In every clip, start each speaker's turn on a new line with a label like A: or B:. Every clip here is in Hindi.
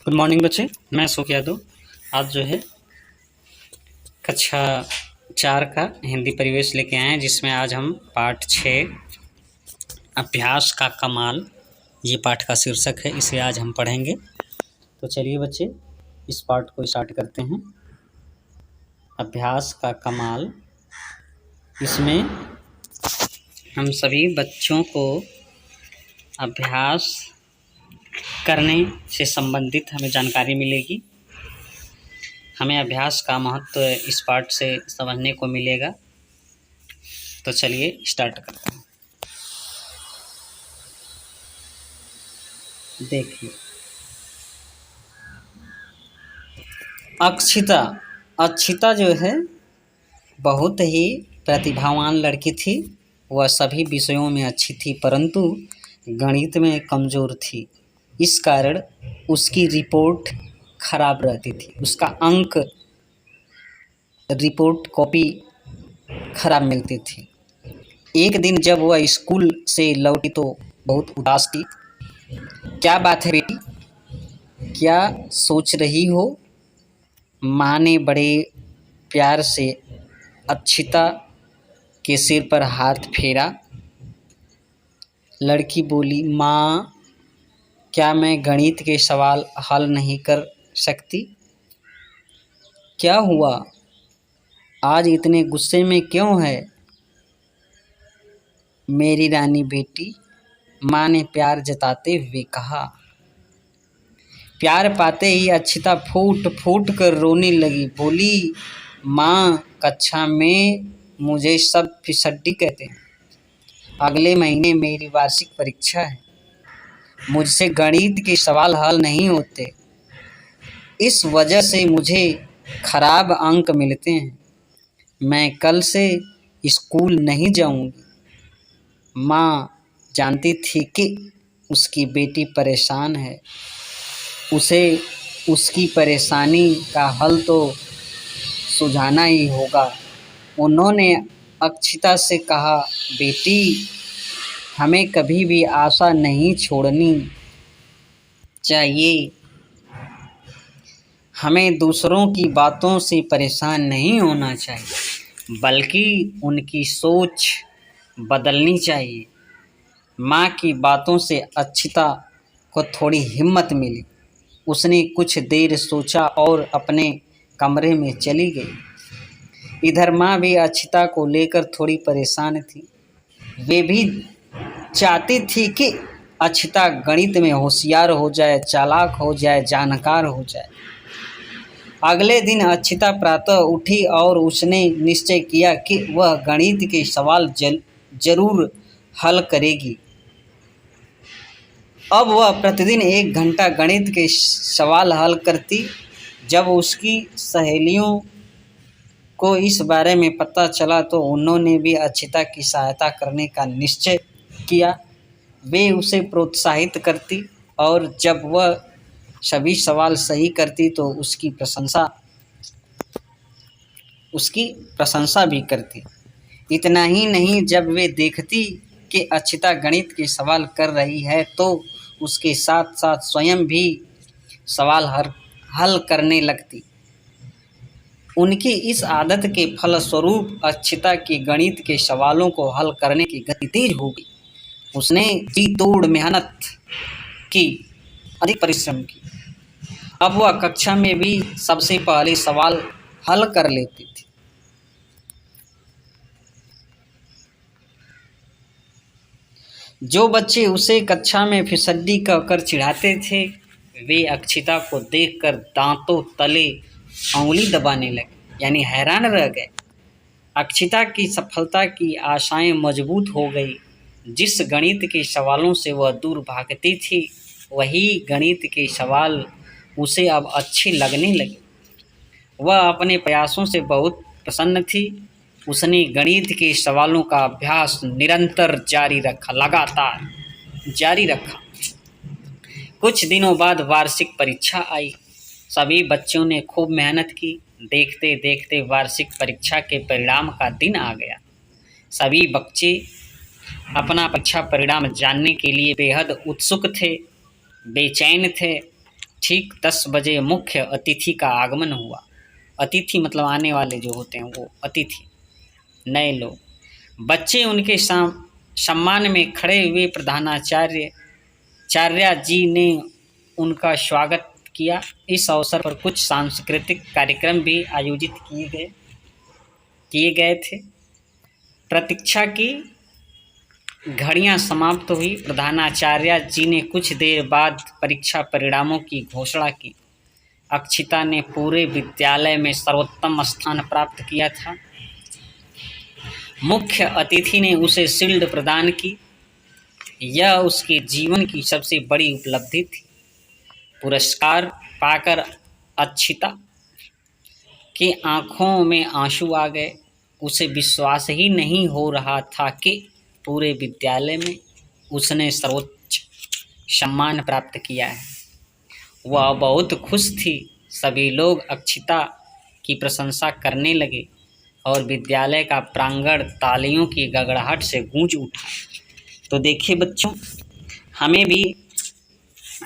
A: गुड मॉर्निंग बच्चे। मैं अशोक यादव। आज जो है कक्षा 4 का हिंदी परिवेश लेके आए हैं, जिसमें आज हम पाठ 6 अभ्यास का कमाल, ये पाठ का शीर्षक है। इसे आज हम पढ़ेंगे। तो चलिए बच्चे, इस पाठ को स्टार्ट करते हैं। अभ्यास का कमाल। इसमें हम सभी बच्चों को अभ्यास करने से संबंधित हमें जानकारी मिलेगी। हमें अभ्यास का महत्व इस पाठ से समझने को मिलेगा। तो चलिए स्टार्ट करते हैं। देखिए, अक्षिता जो है बहुत ही प्रतिभावान लड़की थी। वह सभी विषयों में अच्छी थी, परंतु गणित में कमज़ोर थी। इस कारण उसकी रिपोर्ट खराब रहती थी। उसका अंक रिपोर्ट कॉपी खराब मिलती थी। एक दिन जब वह स्कूल से लौटी तो बहुत उदास थी। क्या बात है बेटी, क्या सोच रही हो? माँ ने बड़े प्यार से अक्षिता के सिर पर हाथ फेरा। लड़की बोली, माँ, क्या मैं गणित के सवाल हल नहीं कर सकती? क्या हुआ, आज इतने गुस्से में क्यों है मेरी रानी बेटी? माँ ने प्यार जताते हुए कहा। प्यार पाते ही अक्षिता फूट फूट कर रोने लगी। बोली, माँ, कक्षा में मुझे सब फिसड्डी कहते हैं। अगले महीने मेरी वार्षिक परीक्षा है। मुझसे गणित के सवाल हल नहीं होते। इस वजह से मुझे खराब अंक मिलते हैं। मैं कल से स्कूल नहीं जाऊंगी। माँ जानती थी कि उसकी बेटी परेशान है। उसे उसकी परेशानी का हल तो सुझाना ही होगा। उन्होंने अक्षिता से कहा, बेटी, हमें कभी भी आशा नहीं छोड़नी चाहिए। हमें दूसरों की बातों से परेशान नहीं होना चाहिए, बल्कि उनकी सोच बदलनी चाहिए। माँ की बातों से अक्षिता को थोड़ी हिम्मत मिली। उसने कुछ देर सोचा और अपने कमरे में चली गई। इधर माँ भी अक्षिता को लेकर थोड़ी परेशान थी। वे भी चाहती थी कि अक्षिता गणित में होशियार हो जाए, चालाक हो जाए, जानकार हो जाए। अगले दिन अक्षिता प्रातः उठी और उसने निश्चय किया कि वह गणित के सवाल जरूर हल करेगी। अब वह प्रतिदिन 1 घंटा गणित के सवाल हल करती। जब उसकी सहेलियों को इस बारे में पता चला तो उन्होंने भी अक्षिता की सहायता करने का निश्चय किया। वे उसे प्रोत्साहित करती और जब वह सभी सवाल सही करती तो उसकी प्रशंसा भी करती। इतना ही नहीं, जब वे देखती कि अक्षिता गणित के सवाल कर रही है तो उसके साथ साथ स्वयं भी सवाल हल करने लगती। उनकी इस आदत के फलस्वरूप अक्षिता की गणित के सवालों को हल करने की गति तेज हो गई। उसने जी तोड़ मेहनत की, अधिक परिश्रम की। अब वह कक्षा में भी सबसे पहले सवाल हल कर लेती थी। जो बच्चे उसे कक्षा में फिसड्डी कहकर चिढ़ाते थे, वे अक्षिता को देखकर दांतों तले उंगली दबाने लगे, यानी हैरान रह गए। अक्षिता की सफलता की आशाएं मजबूत हो गई। जिस गणित के सवालों से वह दूर भागती थी, वही गणित के सवाल उसे अब अच्छे लगने लगे। वह अपने प्रयासों से बहुत प्रसन्न थी। उसने गणित के सवालों का अभ्यास निरंतर लगातार जारी रखा। कुछ दिनों बाद वार्षिक परीक्षा आई। सभी बच्चों ने खूब मेहनत की। देखते देखते वार्षिक परीक्षा के परिणाम का दिन आ गया। सभी बच्चे अपना परीक्षा परिणाम जानने के लिए बेहद उत्सुक थे, बेचैन थे। ठीक 10 बजे मुख्य अतिथि का आगमन हुआ। अतिथि मतलब आने वाले जो होते हैं वो अतिथि, नए लोग। बच्चे उनके सम्मान में खड़े हुए। प्रधानाचार्य जी ने उनका स्वागत किया। इस अवसर पर कुछ सांस्कृतिक कार्यक्रम भी आयोजित किए गए थे। प्रतीक्षा की घड़ियां समाप्त हुई। प्रधानाचार्य जी ने कुछ देर बाद परीक्षा परिणामों की घोषणा की। अक्षिता ने पूरे विद्यालय में सर्वोत्तम स्थान प्राप्त किया था। मुख्य अतिथि ने उसे शील्ड प्रदान की। यह उसके जीवन की सबसे बड़ी उपलब्धि थी। पुरस्कार पाकर अक्षिता की आंखों में आंसू आ गए। उसे विश्वास ही नहीं हो रहा था कि पूरे विद्यालय में उसने सर्वोच्च सम्मान प्राप्त किया है। वह बहुत खुश थी। सभी लोग अक्षिता की प्रशंसा करने लगे और विद्यालय का प्रांगण तालियों की गड़गड़ाहट से गूंज उठा। तो देखिए बच्चों, हमें भी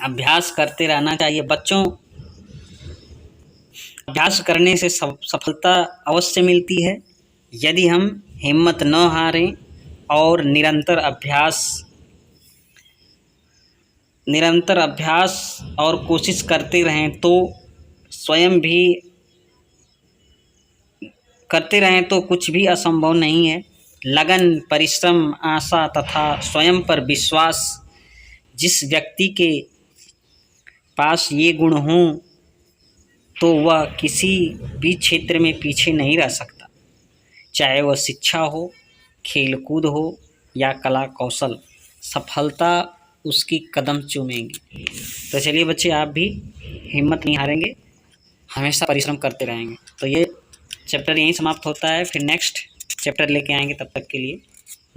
A: अभ्यास करते रहना चाहिए। बच्चों, अभ्यास करने से सफलता अवश्य मिलती है यदि हम हिम्मत न हारें और निरंतर अभ्यास और कोशिश करते रहें तो कुछ भी असंभव नहीं है। लगन, परिश्रम, आशा तथा स्वयं पर विश्वास, जिस व्यक्ति के पास ये गुण हों तो वह किसी भी क्षेत्र में पीछे नहीं रह सकता, चाहे वह शिक्षा हो, खेलकूद हो या कला कौशल। सफलता उसकी कदम चूमेगी। तो चलिए बच्चे, आप भी हिम्मत नहीं हारेंगे, हमेशा परिश्रम करते रहेंगे। तो ये चैप्टर यहीं समाप्त होता है। फिर नेक्स्ट चैप्टर लेके आएंगे। तब तक के लिए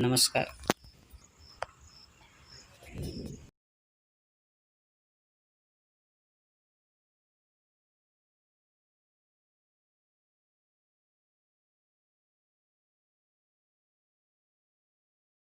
A: नमस्कार।